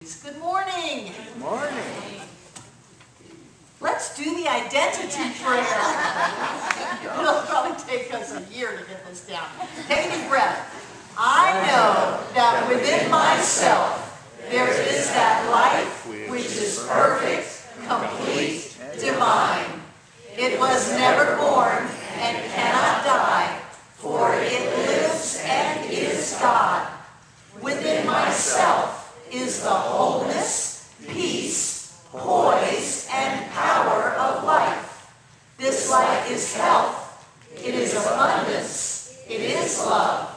Good morning. Good morning. Let's do the identity prayer. It'll probably take us a year to get this down. Take a deep breath. I know that within myself there is that life which is perfect, complete, divine. It was never born and cannot die, for it lives and is God. Within myself is the wholeness, peace, poise, and power of life. This life is health, it is abundance, it is love.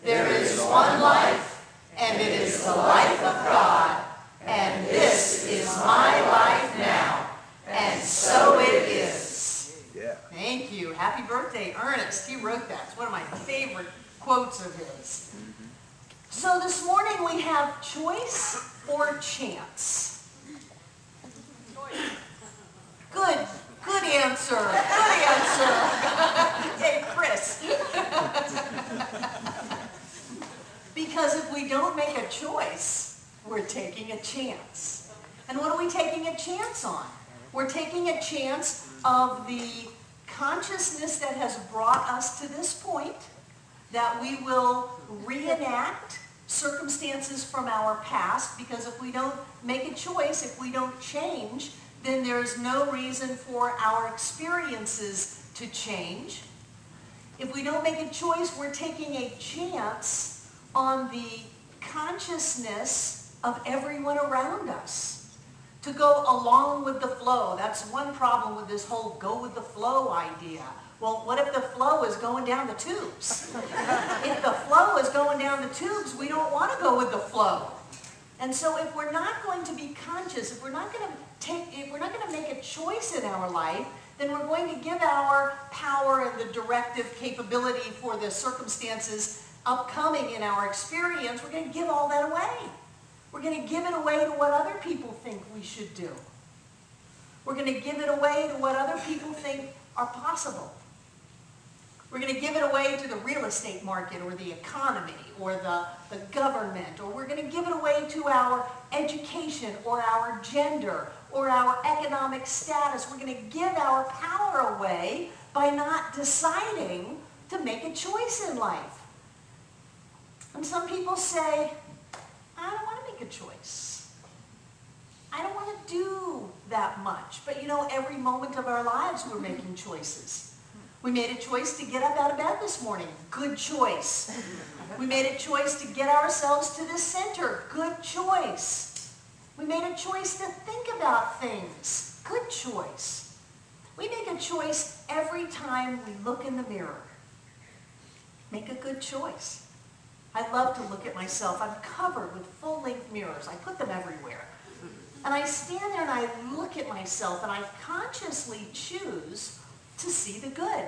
There is one life, and it is the life of God, and this is my life now, and so it is. Yeah. Thank you. Happy birthday, Ernest. He wrote that. It's one of my favorite quotes of his. So this morning we have choice or chance. Good answer. Good answer. Hey, Chris. Because if we don't make a choice, we're taking a chance. And what are we taking a chance on? We're taking a chance of the consciousness that has brought us to this point, that we will reenact circumstances from our past, because if we don't make a choice, if we don't change, then there's no reason for our experiences to change. If we don't make a choice, we're taking a chance on the consciousness of everyone around us to go along with the flow. That's one problem with this whole go with the flow idea. Well, what if the flow is going down the tubes? If the flow is going down the tubes, we don't want to go with the flow. And so if we're not going to be conscious, if we're not going to make a choice in our life, then we're going to give our power and the directive capability for the circumstances upcoming in our experience, we're going to give all that away. We're going to give it away to what other people think we should do. We're going to give it away to what other people think are possible. We're going to give it away to the real estate market or the economy or the government, or we're going to give it away to our education or our gender or our economic status. We're going to give our power away by not deciding to make a choice in life. And some people say, I don't want to make a choice. I don't want to do that much. But you know, every moment of our lives we're making choices. We made a choice to get up out of bed this morning. Good choice. We made a choice to get ourselves to the center. Good choice. We made a choice to think about things. Good choice. We make a choice every time we look in the mirror. Make a good choice. I love to look at myself. I'm covered with full-length mirrors. I put them everywhere. And I stand there and I look at myself and I consciously choose to see the good.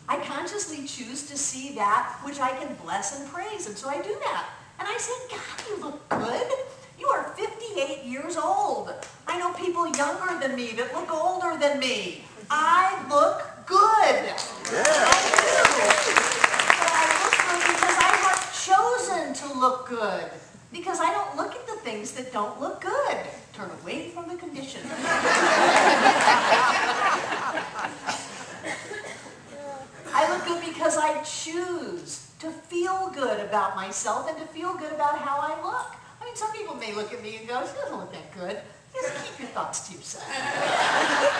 I consciously choose to see that which I can bless and praise. And so I do that. And I say, God, you look good. You are 58 years old. I know people younger than me that look older than me. I look good. Yeah. I do. But I look good because I have chosen to look good. Because I don't look at the things that don't look good. Turn away from the condition. I look good because I choose to feel good about myself and to feel good about how I look. I mean, some people may look at me and go, she doesn't look that good. Just keep your thoughts to yourself.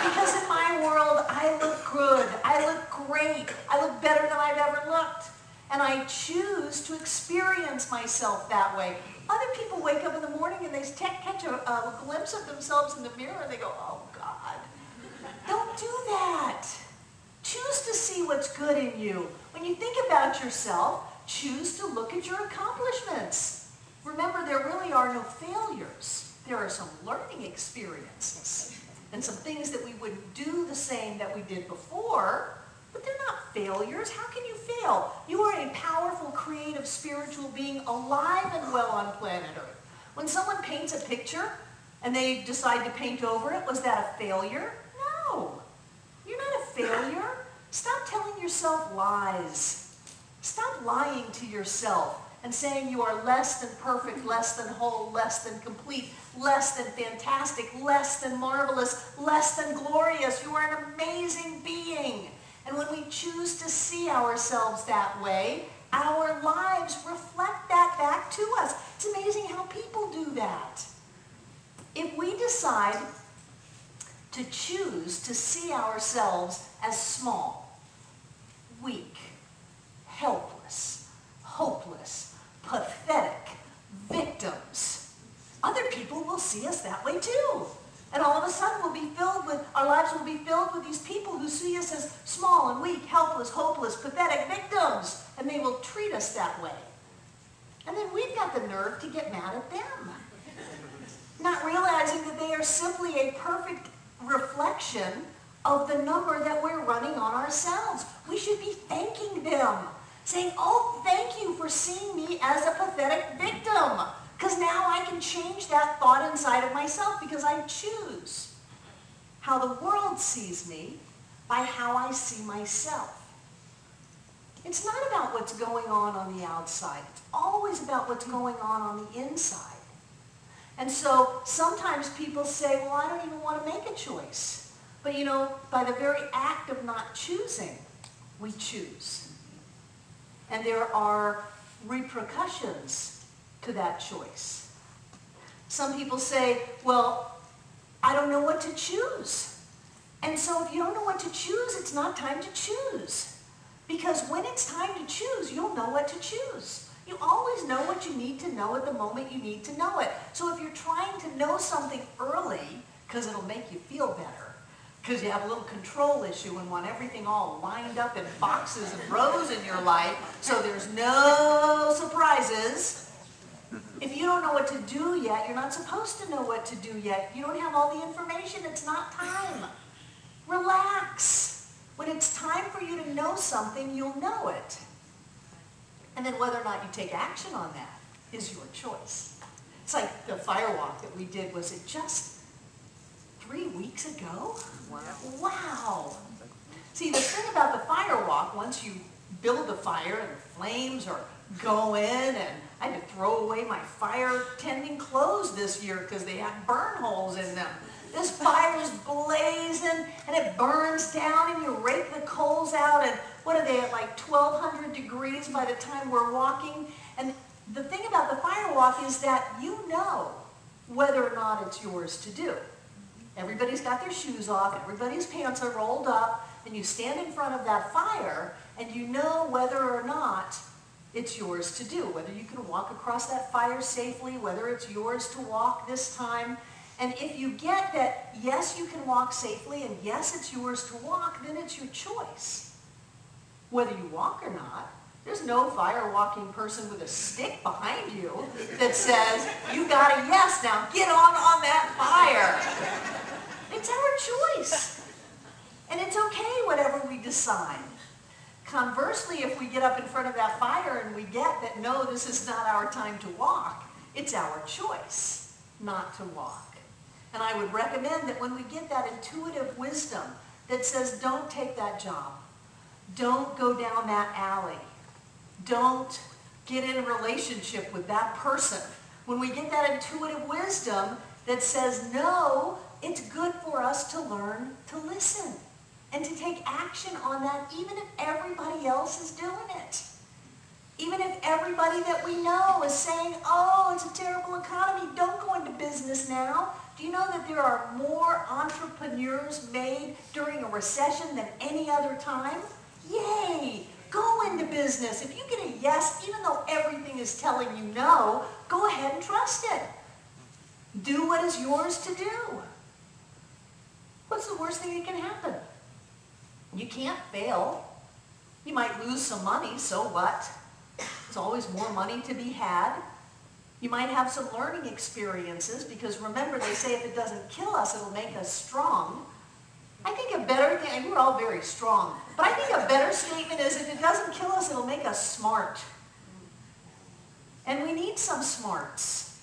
Because in my world, I look good. I look great. I look better than I've ever looked. And I choose to experience myself that way. Other people wake up in the morning and they catch a glimpse of themselves in the mirror and they go, oh, God. Don't do that. Choose to see what's good in you. When you think about yourself, choose to look at your accomplishments. Remember, there really are no failures. There are some learning experiences and some things that we wouldn't do the same that we did before, but they're not failures. How can you fail? You are a powerful, creative, spiritual being alive and well on planet Earth. When someone paints a picture and they decide to paint over it, was that a failure? No. You're not a failure. Stop telling yourself lies. Stop lying to yourself and saying you are less than perfect, less than whole, less than complete, less than fantastic, less than marvelous, less than glorious. You are an amazing being. And when we choose to see ourselves that way, our lives reflect that back to us. It's amazing how people do that. If we decide to choose to see ourselves as small, weak, helpless, hopeless, pathetic, victims, other people will see us that way too. And all of a sudden our lives will be filled with these people who see us as small and weak, helpless, hopeless, pathetic victims. And they will treat us that way. And then we've got the nerve to get mad at them. Not realizing that they are simply a perfect reflection of the number that we're running on ourselves. We should be thanking them. Saying, oh, thank you for seeing me as a pathetic victim. Because now I can change that thought inside of myself because I choose how the world sees me by how I see myself. It's not about what's going on the outside. It's always about what's going on the inside. And so sometimes people say, well, I don't even want to make a choice. But you know, by the very act of not choosing, we choose. And there are repercussions to that choice. Some people say, well, I don't know what to choose. And so if you don't know what to choose, it's not time to choose. Because when it's time to choose, you'll know what to choose. You always know what you need to know at the moment you need to know it. So if you're trying to know something early, because it'll make you feel better, because you have a little control issue and want everything all lined up in boxes and rows in your life, so there's no surprises. If you don't know what to do yet, you're not supposed to know what to do yet. You don't have all the information. It's not time. Relax. When it's time for you to know something, you'll know it. And then whether or not you take action on that is your choice. It's like the fire walk that we did, was it just 3 weeks ago? Wow. Wow. See, the thing about the fire walk, once you build the fire and the flames are going, and I had to throw away my fire tending clothes this year because they had burn holes in them. This fire's blazing and it burns down and you rake the coals out, and what are they at, like 1,200 degrees by the time we're walking? And the thing about the fire walk is that you know whether or not it's yours to do. Everybody's got their shoes off, everybody's pants are rolled up, and you stand in front of that fire and you know whether or not it's yours to do, whether you can walk across that fire safely, whether it's yours to walk this time. And if you get that, yes, you can walk safely, and yes, it's yours to walk, then it's your choice. Whether you walk or not, there's no fire walking person with a stick behind you that says, you got a yes, now get on that fire. It's our choice. And it's okay whatever we decide. Conversely, if we get up in front of that fire and we get that, no, this is not our time to walk, it's our choice not to walk. And I would recommend that when we get that intuitive wisdom that says, don't take that job, don't go down that alley, don't get in a relationship with that person. When we get that intuitive wisdom that says, no, it's good for us to learn to listen and to take action on that, even if everybody else is doing it. Even if everybody that we know is saying, oh, it's a terrible economy, don't go into business now. Do you know that there are more entrepreneurs made during a recession than any other time? Yay! Go into business. If you get a yes, even though everything is telling you no, go ahead and trust it. Do what is yours to do. What's the worst thing that can happen? You can't fail. You might lose some money, so what? There's always more money to be had. You might have some learning experiences, because remember, they say if it doesn't kill us, it'll make us strong. I think a better thing, we're all very strong, but I think a better statement is if it doesn't kill us, it'll make us smart. And we need some smarts.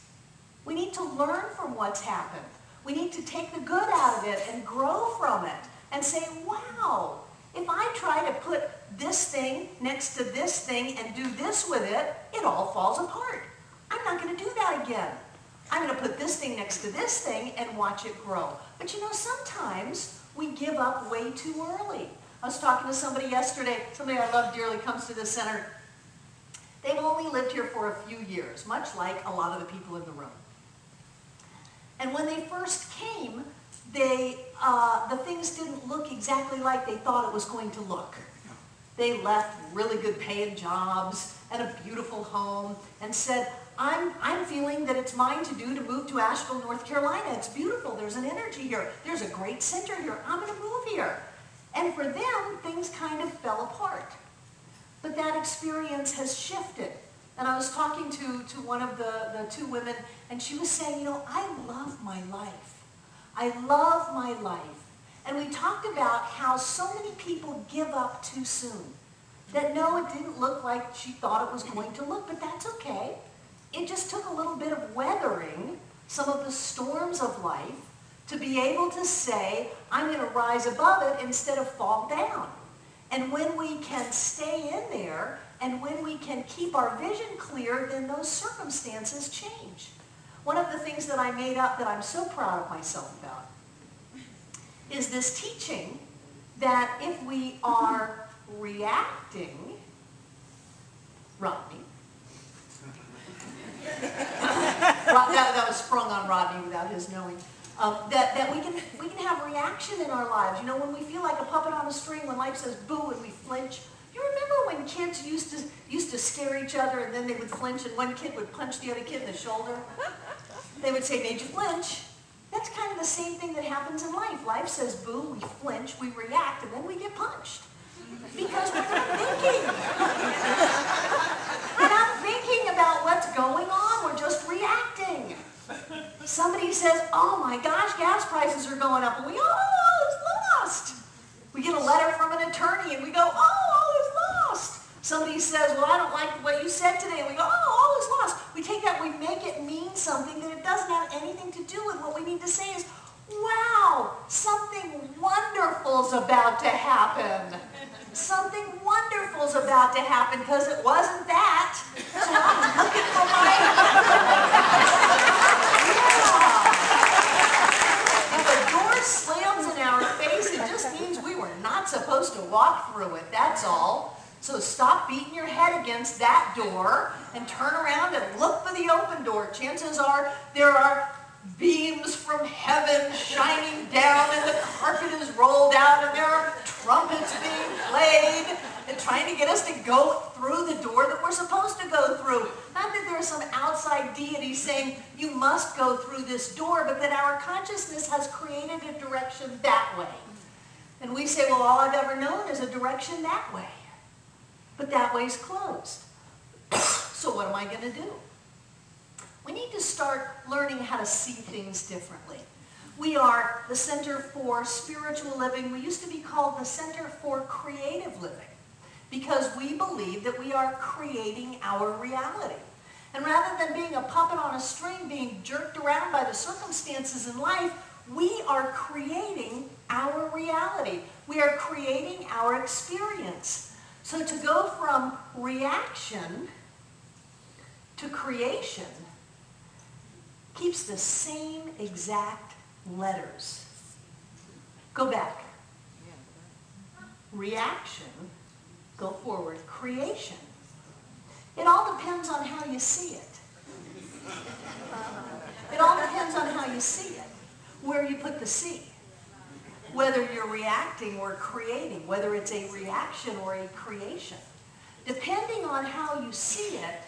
We need to learn from what's happened. We need to take the good out of it and grow from it and say, wow, If I try to put this thing next to this thing and do this with it, it all falls apart. I'm not going to do that again. I'm going to put this thing next to this thing and watch it grow. But you know, sometimes we give up way too early. I was talking to somebody yesterday, somebody I love dearly comes to the center. They've only lived here for a few years, much like a lot of the people in the room. And when they first came, the things didn't look exactly like they thought it was going to look. They left really good paying jobs and a beautiful home and said, I'm feeling that it's mine to do to move to Asheville, North Carolina. It's beautiful. There's an energy here. There's a great center here. I'm going to move here. And for them, things kind of fell apart. But that experience has shifted. And I was talking to one of the two women, and she was saying, you know, I love my life. I love my life. And we talked about how so many people give up too soon. That no, it didn't look like she thought it was going to look, but that's okay. It just took a little bit of weathering some of the storms of life to be able to say, I'm going to rise above it instead of fall down. And when we can stay in there, and when we can keep our vision clear, then those circumstances change. One of the things that I made up that I'm so proud of myself about is this teaching that if we are reacting, Rodney, that was sprung on Rodney without his knowing. That we can have reaction in our lives. You know, when we feel like a puppet on a string, when life says boo and we flinch. You remember when kids used to scare each other and then they would flinch and one kid would punch the other kid in the shoulder? They would say, made you flinch. That's kind of the same thing that happens in life. Life says boo, we flinch, we react, and then we get punched. Because we're not thinking. We're not thinking about what's going on. We're just reacting. Somebody says, oh my gosh, gas prices are going up. And we, oh, it's lost. We get a letter from an attorney and we go, oh, it's lost. Somebody says, well, I don't like what you said today. And we go, oh, it's lost. We take that, we make it mean something that it doesn't have anything to do with. What we need to say is, wow, something wonderful's about to happen. Something wonderful's about to happen because it wasn't that. So I'm looking for my... Yeah. If a door slams in our face, it just means we were not supposed to walk through it, that's all. So stop beating your head against that door and turn around and look for the open door. Chances are there are beams from heaven shining down and the carpet is rolled out and there are trumpets being played and trying to get us to go through the door that we're supposed to go through. Not that there's some outside deity saying you must go through this door, but that our consciousness has created a direction that way. And we say, well, all I've ever known is a direction that way. But that way's closed. So what am I going to do? We need to start learning how to see things differently. We are the Center for Spiritual Living. We used to be called the Center for Creative Living because we believe that we are creating our reality. And rather than being a puppet on a string being jerked around by the circumstances in life, we are creating our reality. We are creating our experience. So to go from reaction to creation keeps the same exact letters. Go back. Reaction, go forward. Creation. It all depends on how you see it. It all depends on how you see it. Where you put the C. Whether you're reacting or creating, whether it's a reaction or a creation. Depending on how you see it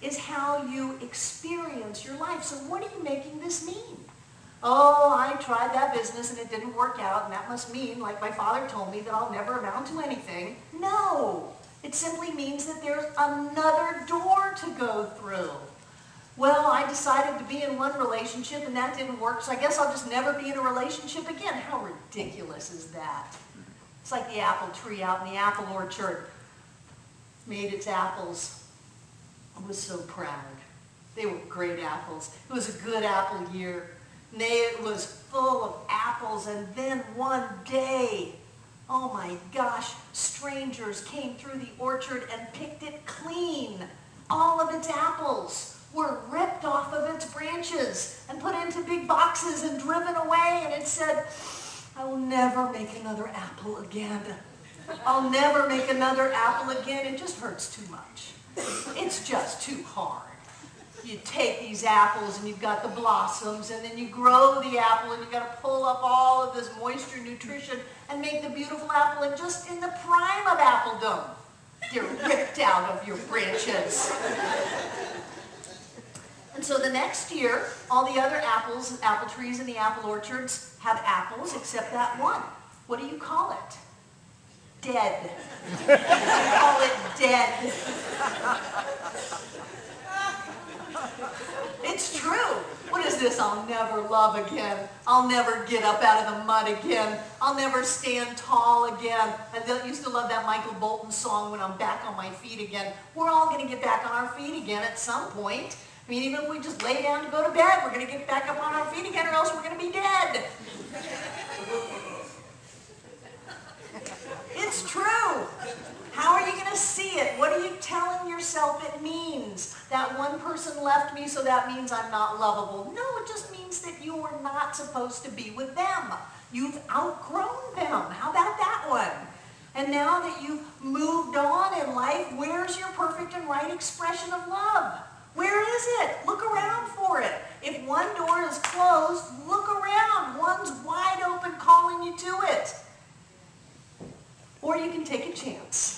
is how you experience your life. So what are you making this mean? Oh, I tried that business and it didn't work out, and that must mean, like my father told me, that I'll never amount to anything. No, it simply means that there's another door to go through. Well, I decided to be in one relationship and that didn't work, so I guess I'll just never be in a relationship again. How ridiculous is that? It's like the apple tree out in the apple orchard. Made its apples. I was so proud. They were great apples. It was a good apple year. It was full of apples, and then one day, Oh my gosh, strangers came through the orchard and picked it clean. All of its apples were ripped off of its branches and put into big boxes and driven away, and it said, I will never make another apple again. I'll never make another apple again. It just hurts too much. It's just too hard. You take these apples and you've got the blossoms, and then you grow the apple and you've got to pull up all of this moisture, nutrition, and make the beautiful apple, and just in the prime of appledom, you're ripped out of your branches. And so the next year, all the other apple trees in the apple orchards have apples except that one. What do you call it? Dead. You call it dead. It's true. What is this? I'll never love again. I'll never get up out of the mud again. I'll never stand tall again. I used to love that Michael Bolton song, When I'm Back on My Feet Again. We're all going to get back on our feet again at some point. I mean, even if we just lay down to go to bed, we're going to get back up on our feet again, or else we're going to be dead. It's true. How are you going to see it? What are you telling yourself it means? That one person left me, so that means I'm not lovable. No, it just means that you were not supposed to be with them. You've outgrown them. How about that one? And now that you've moved on in life, where's your perfect and right expression of love? Where is it? Look around for it. If one door is closed, look around. One's wide open calling you to it. Or you can take a chance.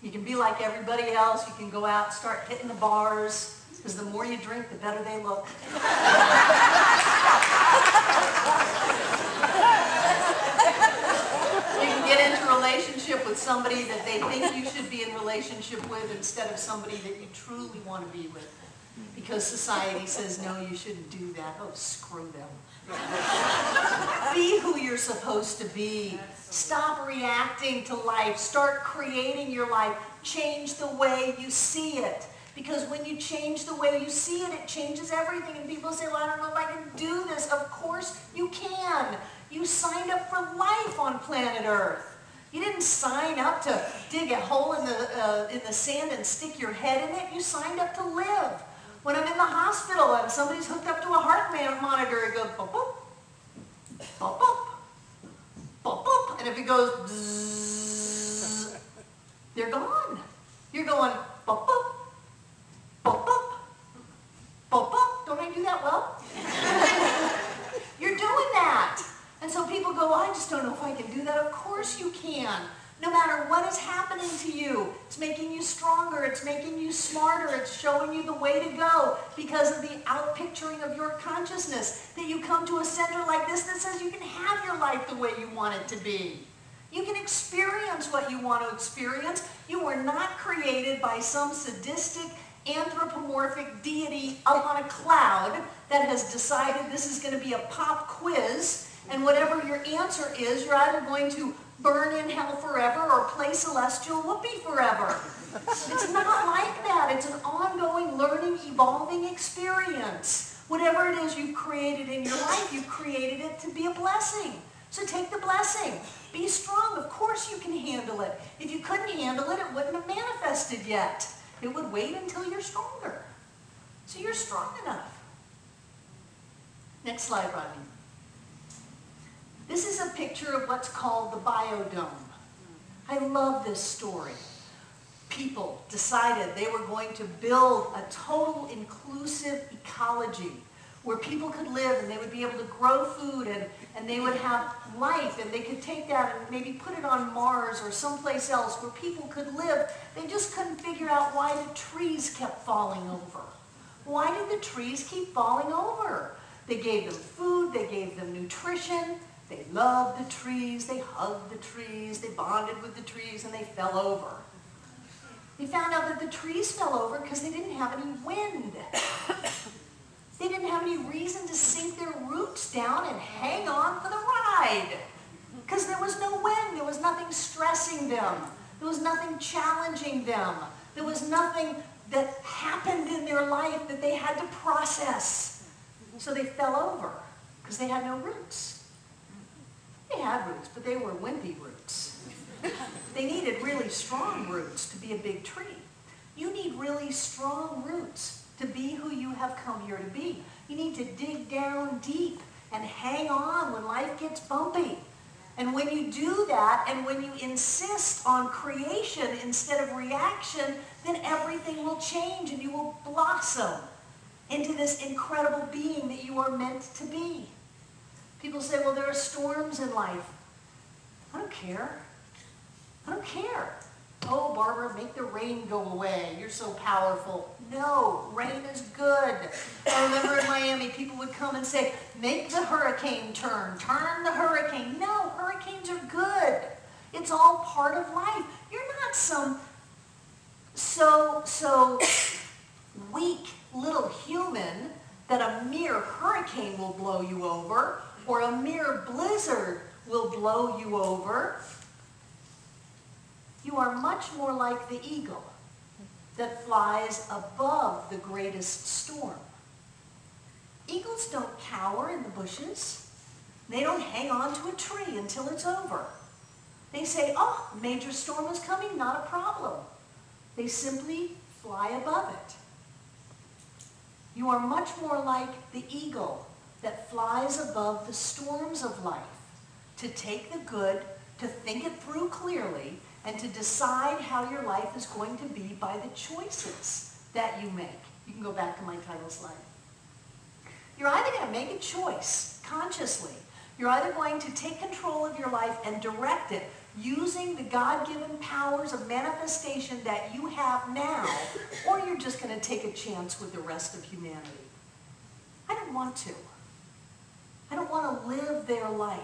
You can be like everybody else. You can go out and start hitting the bars, because the more you drink, the better they look. You can get into a relationship with somebody that they think you should be in relationship with instead of somebody that you truly want to be with. Because society says, no, you shouldn't do that. Oh, screw them. Be who you're supposed to be. Stop reacting to life. Start creating your life. Change the way you see it. Because when you change the way you see it, it changes everything. And people say, well, I don't know if I can do this. Of course you can. You signed up for life on planet Earth. You didn't sign up to dig a hole in the sand and stick your head in it. You signed up to live. When I'm in the hospital and somebody's hooked up to a heart monitor, it goes bop, bop, bop, bop, bop, bop. And if it goes bzzz, they're gone. You're going bop, bop, bop, bop, bop, bop. Don't I do that well? You're doing that. And so people go, I just don't know if I can do that. Of course you can. No matter what is happening to you, it's making you stronger, it's making you smarter, it's showing you the way to go because of the outpicturing of your consciousness, that you come to a center like this that says you can have your life the way you want it to be. You can experience what you want to experience. You were not created by some sadistic, anthropomorphic deity up on a cloud that has decided this is going to be a pop quiz, and whatever your answer is, you're either going to burn in hell forever or play celestial whoopee forever. It's not like that. It's an ongoing learning, evolving experience. Whatever it is you've created in your life, you've created it to be a blessing. So take the blessing. Be strong. Of course you can handle it. If you couldn't handle it, it wouldn't have manifested yet. It would wait until you're stronger. So you're strong enough. Next slide, Rodney. This is a picture of what's called the biodome. I love this story. People decided they were going to build a total inclusive ecology where people could live and they would be able to grow food and they would have life, and they could take that and maybe put it on Mars or someplace else where people could live. They just couldn't figure out why the trees kept falling over. Why did the trees keep falling over? They gave them food, they gave them nutrition. They loved the trees, they hugged the trees, they bonded with the trees, and they fell over. They found out that the trees fell over because they didn't have any wind. They didn't have any reason to sink their roots down and hang on for the ride. Because there was no wind, there was nothing stressing them. There was nothing challenging them. There was nothing that happened in their life that they had to process. So they fell over because they had no roots. They had roots, but they were wimpy roots. They needed really strong roots to be a big tree. You need really strong roots to be who you have come here to be. You need to dig down deep and hang on when life gets bumpy. And when you do that, and when you insist on creation instead of reaction, then everything will change and you will blossom into this incredible being that you are meant to be. People say, well, there are storms in life. I don't care. I don't care. Oh, Barbara, make the rain go away. You're so powerful. No, rain is good. I remember in Miami, people would come and say, make the hurricane turn. Turn the hurricane. No, hurricanes are good. It's all part of life. You're not some so weak little human that a mere hurricane will blow you over or a mere blizzard will blow you over. You are much more like the eagle that flies above the greatest storm. Eagles don't cower in the bushes. They don't hang on to a tree until it's over. They say, oh, major storm is coming, not a problem. They simply fly above it. You are much more like the eagle that flies above the storms of life, to take the good, to think it through clearly, and to decide how your life is going to be by the choices that you make. You can go back to my title slide. You're either going to make a choice consciously. You're either going to take control of your life and direct it using the God-given powers of manifestation that you have now, or you're just going to take a chance with the rest of humanity. I don't want to. I don't want to live their life.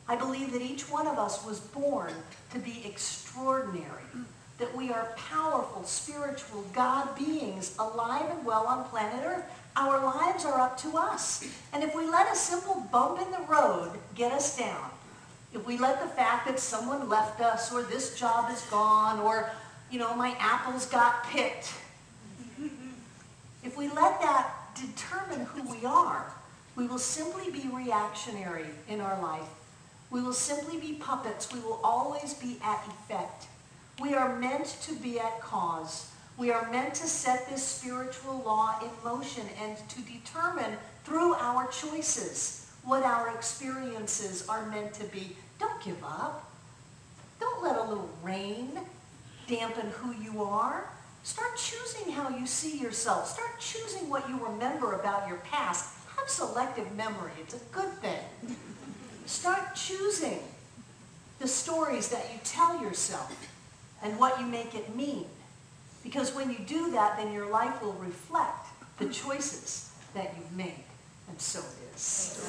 I believe that each one of us was born to be extraordinary, that we are powerful, spiritual God beings alive and well on planet Earth. Our lives are up to us. And if we let a simple bump in the road get us down, if we let the fact that someone left us or this job is gone or, you know, my apples got picked, if we let that determine who we are, we will simply be reactionary in our life. We will simply be puppets. We will always be at effect. We are meant to be at cause. We are meant to set this spiritual law in motion and to determine through our choices what our experiences are meant to be. Don't give up. Don't let a little rain dampen who you are. Start choosing how you see yourself. Start choosing what you remember about your past. Have selective memory. It's a good thing. Start choosing the stories that you tell yourself and what you make it mean. Because when you do that, then your life will reflect the choices that you've made. And so it is.